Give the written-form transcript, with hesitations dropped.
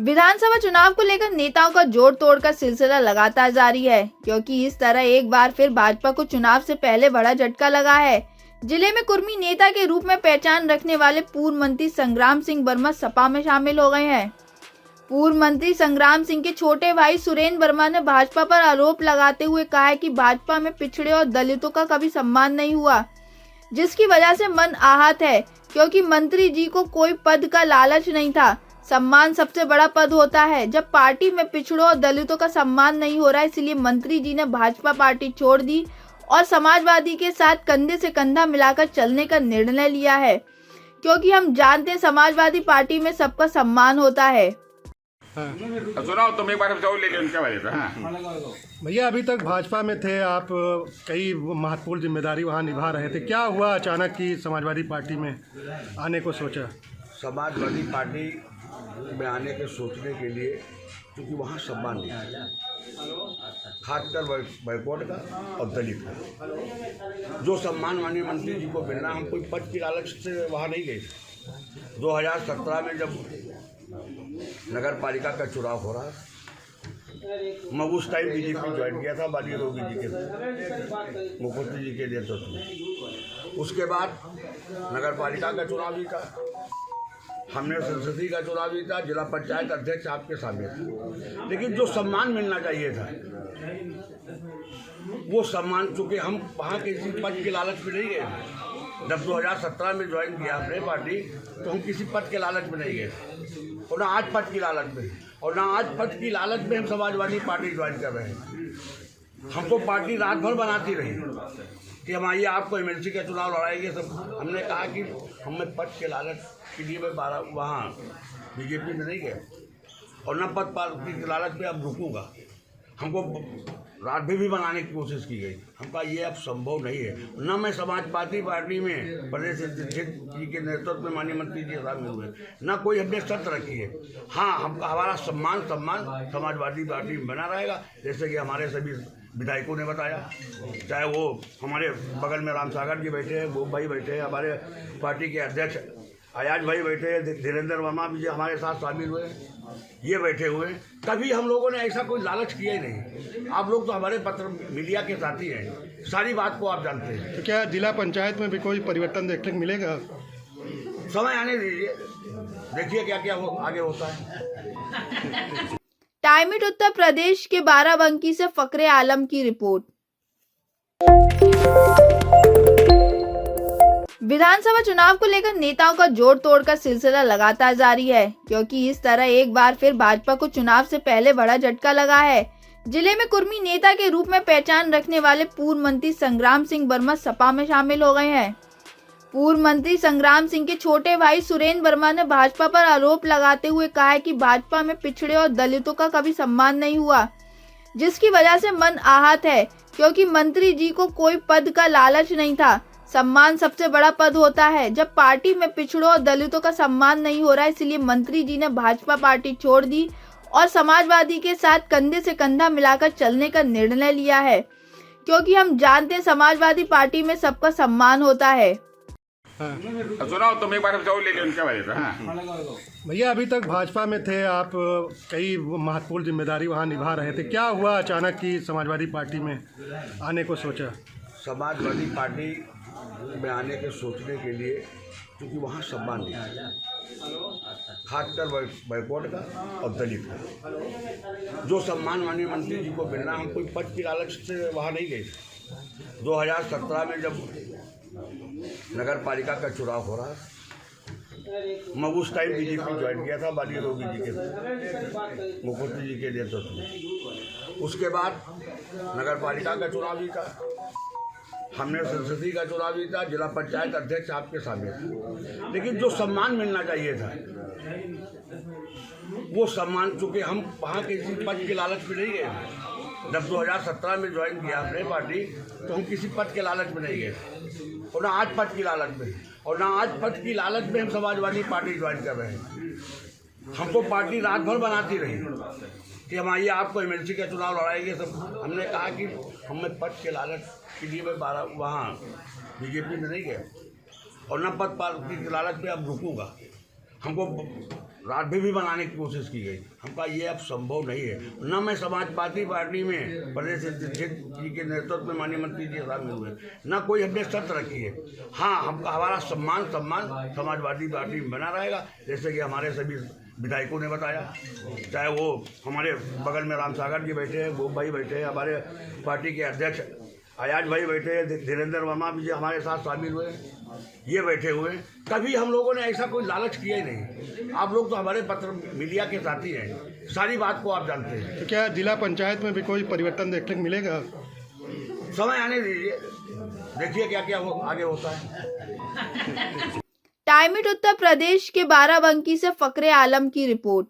विधानसभा चुनाव को लेकर नेताओं का जोड़ तोड़ का सिलसिला लगातार जारी है, क्योंकि इस तरह एक बार फिर भाजपा को चुनाव से पहले बड़ा झटका लगा है। जिले में कुर्मी नेता के रूप में पहचान रखने वाले पूर्व मंत्री संग्राम सिंह वर्मा सपा में शामिल हो गए हैं। पूर्व मंत्री संग्राम सिंह के छोटे भाई सुरेंद्र वर्मा ने भाजपा पर आरोप लगाते हुए कहा है कि भाजपा में पिछड़े और दलितों का कभी सम्मान नहीं हुआ, जिसकी वजह से मन आहत है, क्योंकि मंत्री जी को कोई पद का लालच नहीं था। सम्मान सबसे बड़ा पद होता है। जब पार्टी में पिछड़ों और दलितों का सम्मान नहीं हो रहा है, इसलिए मंत्री जी ने भाजपा पार्टी छोड़ दी और समाजवादी के साथ कंधे से कंधा मिलाकर चलने का निर्णय लिया है, क्योंकि हम जानते हैं समाजवादी पार्टी में सबका सम्मान होता है। सुनाओ तुम एक बार लेके उनके बारे में। भैया, अभी तक भाजपा में थे आप, कई महत्वपूर्ण जिम्मेदारी वहाँ निभा रहे थे। क्या हुआ अचानक कि समाजवादी पार्टी में आने को सोचा? समाजवादी पार्टी में आने के सोचने के लिए क्योंकि वहाँ सम्मान नहीं है, खासकर बैकवर्ड का और दलित का। जो सम्मान माननीय मंत्री जी को मिलना, हम कोई पद की लालच से वहाँ नहीं गए। 2017 में जब नगर पालिका का चुनाव हो रहा, मैं उस टाइम बीजेपी ज्वाइन किया था बाली रोगी जी के, मुख्यमंत्री जी के नेतृत्व में। उसके बाद नगर पालिका का चुनाव भी था, हमने संसदीय का चुनाव भी था, जिला पंचायत अध्यक्ष आपके सामने था। लेकिन जो सम्मान मिलना चाहिए था, वो सम्मान, चूँकि हम वहाँ किसी पद के लालच में नहीं गए। जब 2017 में ज्वाइन किया अपने पार्टी, तो हम किसी पद के लालच में नहीं गए, और ना आज पद की लालच में, और ना आज पद की लालच में हम समाजवादी पार्टी ज्वाइन कर रहे हैं। हमको पार्टी रात भर बनाती रही कि हम आइए आपको एमएलसी का चुनाव लड़ाएंगे सब। हमने कहा कि हमें पद के लालच के लिए मैं वहाँ बीजेपी में नहीं गया, और न पद की लालच में अब रुकूंगा। हमको रात भी बनाने की कोशिश की गई। हम कहा ये अब संभव नहीं है। न मैं समाजवादी पार्टी में प्रदेश अध्यक्ष जी के नेतृत्व में माननीय मंत्री जी शामिल हुए, न कोई हमने शर्त रखी है। हाँ, हमारा सम्मान समाजवादी पार्टी में बना रहेगा, जैसे कि हमारे सभी विधायकों ने बताया। चाहे वो हमारे बगल में राम सागर जी बैठे हैं, वो भाई बैठे हैं, हमारे पार्टी के अध्यक्ष अयाज भाई बैठे हैं, धीरेन्द्र वर्मा भी हमारे साथ शामिल हुए, ये बैठे हुए। कभी हम लोगों ने ऐसा कोई लालच किया ही नहीं। आप लोग तो हमारे पत्र मीडिया के साथी हैं, सारी बात को आप जानते हैं। तो क्या जिला पंचायत में भी कोई परिवर्तन देखने को मिलेगा? समय आने दीजिए, देखिए क्या क्या आगे होता है। टाइम इट उत्तर प्रदेश के बाराबंकी से फकरे आलम की रिपोर्ट। विधानसभा चुनाव को लेकर नेताओं का जोड़ तोड़ का सिलसिला लगातार जारी है, क्योंकि इस तरह एक बार फिर भाजपा को चुनाव से पहले बड़ा झटका लगा है। जिले में कुर्मी नेता के रूप में पहचान रखने वाले पूर्व मंत्री संग्राम सिंह वर्मा सपा में शामिल हो गए हैं। पूर्व मंत्री संग्राम सिंह के छोटे भाई सुरेंद्र वर्मा ने भाजपा पर आरोप लगाते हुए कहा है कि भाजपा में पिछड़े और दलितों का कभी सम्मान नहीं हुआ, जिसकी वजह से मन आहत है, क्योंकि मंत्री जी को कोई पद का लालच नहीं था। सम्मान सबसे बड़ा पद होता है। जब पार्टी में पिछड़ों और दलितों का सम्मान नहीं हो रहा है, इसलिए मंत्री जी ने भाजपा पार्टी छोड़ दी और समाजवादी के साथ कंधे से कंधा मिलाकर चलने का निर्णय लिया है, क्योंकि हम जानते हैं समाजवादी पार्टी में सबका सम्मान होता है। सुनाओ तुम एक बार लेके उनके बारे में। भैया, अभी तक भाजपा में थे आप, कई महत्वपूर्ण जिम्मेदारी वहाँ निभा रहे थे। क्या हुआ अचानक कि समाजवादी पार्टी में आने को सोचा? समाजवादी पार्टी में आने के सोचने के लिए क्योंकि वहाँ सम्मान नहीं है, खासकर बैकवर्ड का और दलित का। जो सम्मान माननीय मंत्री जी को मिलना, हम कोई पद की लालच से वहाँ नहीं गए। 2017 में जब नगर पालिका का चुनाव हो रहा, मैं उस टाइम बीजेपी ज्वाइन किया था बाली रोगी जी के, मुख्यमंत्री जी के नेतृत्व में। उसके बाद नगर पालिका का चुनाव भी था, हमने संसदीय का चुनाव भी था, जिला पंचायत अध्यक्ष आपके सामने था। लेकिन जो सम्मान मिलना चाहिए था, वो सम्मान, चूँकि हम वहाँ किसी पद के लालच में नहीं गए। जब 2017 में ज्वाइन किया अपने पार्टी, तो हम किसी पद के लालच में नहीं गए, और ना आज पद की लालच में, और ना आज पद की लालच में हम समाजवादी पार्टी ज्वाइन कर रहे हैं। हमको पार्टी रात भर बनाती रही कि हम आइए आपको एमएलसी का चुनाव लड़ाएंगे सब। हमने कहा कि हमें पद के लालच के लिए मैं वहाँ बीजेपी में नहीं गया, और न पद की लालच में अब रुकूंगा। हमको रात भी बनाने की कोशिश की गई। हम कहा ये अब संभव नहीं है। न मैं समाजवादी पार्टी में प्रदेश अध्यक्ष जी के नेतृत्व में माननीय मंत्री जी शामिल हुए, न कोई हमने शर्त रखी है। हाँ, हमारा सम्मान समाजवादी पार्टी में बना रहेगा, जैसे कि हमारे सभी विधायकों ने बताया। चाहे वो हमारे बगल में राम सागर जी बैठे हैं, गोप भाई बैठे हैं, हमारे पार्टी के अध्यक्ष अयाज भाई बैठे हैं, धीरेन्द्र वर्मा भी हमारे साथ शामिल हुए, ये बैठे हुए। कभी हम लोगों ने ऐसा कोई लालच किया ही नहीं। आप लोग तो हमारे पत्र मीडिया के साथी हैं, सारी बात को आप जानते हैं। तो क्या जिला पंचायत में भी कोई परिवर्तन देखने को मिलेगा? समय आने दीजिए, देखिए क्या क्या आगे होता है। टाइमिट उत्तर प्रदेश के बाराबंकी से फकरे आलम की रिपोर्ट।